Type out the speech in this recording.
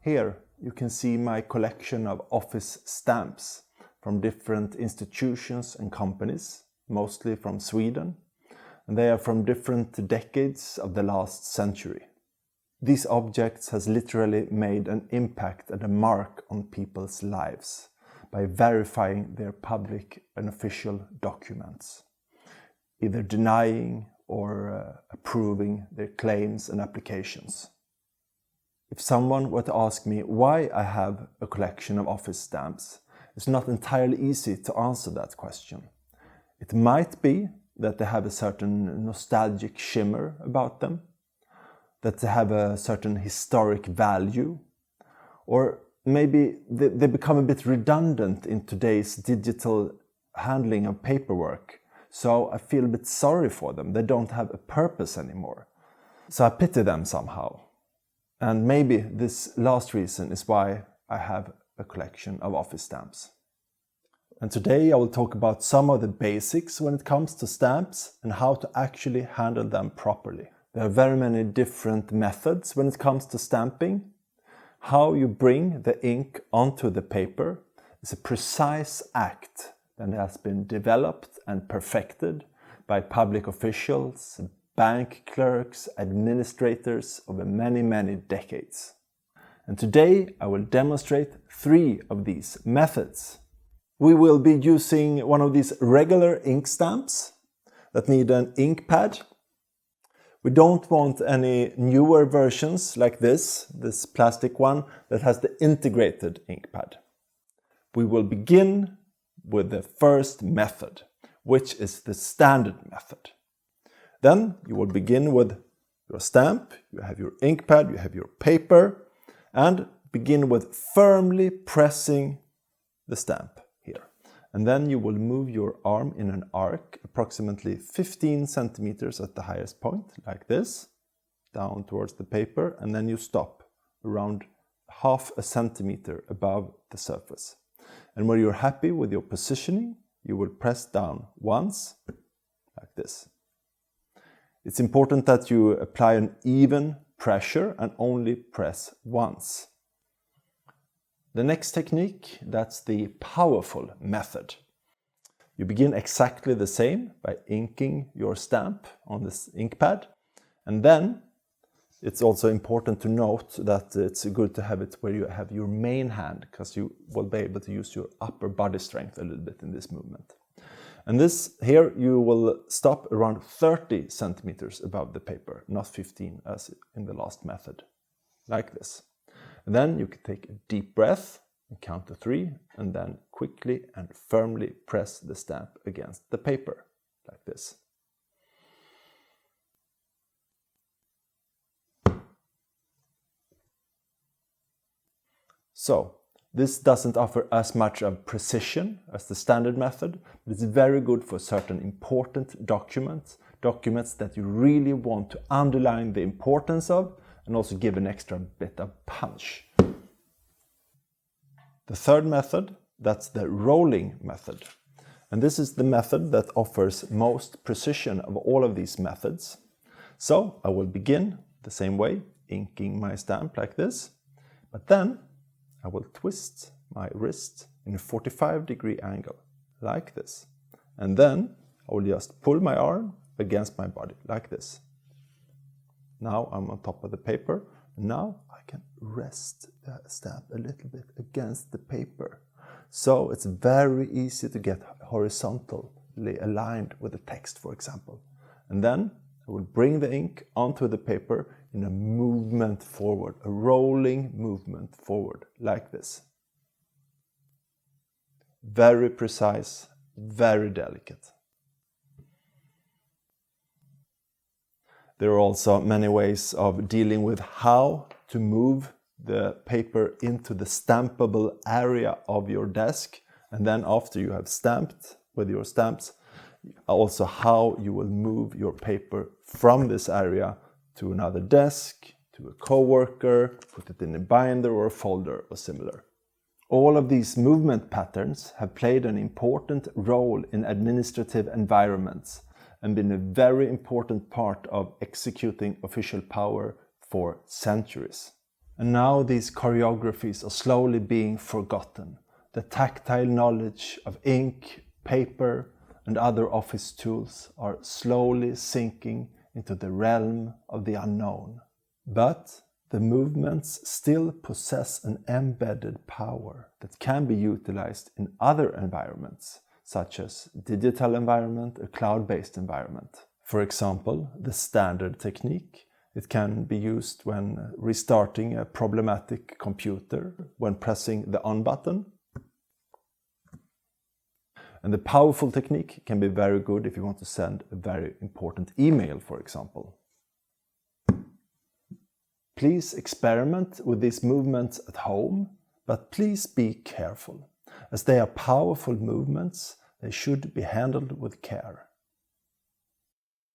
Here you can see my collection of office stamps from different institutions and companies, mostly from Sweden, and they are from different decades of the last century. These objects has literally made an impact and a mark on people's lives by verifying their public and official documents, either denying or approving their claims and applications. If someone were to ask me why I have a collection of office stamps, it's not entirely easy to answer that question. It might be that they have a certain nostalgic shimmer about them, that they have a certain historic value, or maybe they become a bit redundant in today's digital handling of paperwork. So I feel a bit sorry for them. They don't have a purpose anymore. So I pity them somehow. And maybe this last reason is why I have a collection of office stamps. And today I will talk about some of the basics when it comes to stamps and how to actually handle them properly. There are very many different methods when it comes to stamping. How you bring the ink onto the paper is a precise act that has been developed and perfected by public officials, bank clerks, administrators over many, many decades. And today I will demonstrate 3 of these methods. We will be using one of these regular ink stamps that need an ink pad. We don't want any newer versions like this plastic one that has the integrated ink pad. We will begin with the first method, which is the standard method. Then you will begin with your stamp, you have your ink pad, you have your paper, and begin with firmly pressing the stamp here. And then you will move your arm in an arc, approximately 15 centimeters at the highest point, like this, down towards the paper, and then you stop around half a centimeter above the surface. And when you're happy with your positioning, you will press down once, like this. It's important that you apply an even pressure and only press once. The next technique, that's the powerful method. You begin exactly the same by inking your stamp on this ink pad, and then it's also important to note that it's good to have it where you have your main hand, because you will be able to use your upper body strength a little bit in this movement. And this here you will stop around 30 centimeters above the paper, not 15 as in the last method, like this. And then you can take a deep breath and count to 3, and then quickly and firmly press the stamp against the paper, like this. So, this doesn't offer as much of precision as the standard method, but it's very good for certain important documents that you really want to underline the importance of and also give an extra bit of punch. The third method, that's the rolling method. And this is the method that offers most precision of all of these methods. So I will begin the same way, inking my stamp like this, but then I will twist my wrist in a 45-degree angle, like this. And then I will just pull my arm against my body, like this. Now I'm on top of the paper, and now I can rest the stamp a little bit against the paper. So it's very easy to get horizontally aligned with the text, for example. And then I will bring the ink onto the paper in a movement forward, a rolling movement forward, like this. Very precise, very delicate. There are also many ways of dealing with how to move the paper into the stampable area of your desk, and then after you have stamped with your stamps, also how you will move your paper from this area to another desk, to a coworker, put it in a binder or a folder or similar. All of these movement patterns have played an important role in administrative environments and been a very important part of executing official power for centuries. And now these choreographies are slowly being forgotten. The tactile knowledge of ink, paper, and other office tools are slowly sinking into the realm of the unknown. But the movements still possess an embedded power that can be utilized in other environments, such as digital environment or cloud-based environment. For example, the standard technique. It can be used when restarting a problematic computer, when pressing the on button. And the powerful technique can be very good if you want to send a very important email, for example. Please experiment with these movements at home, but please be careful. As they are powerful movements, they should be handled with care.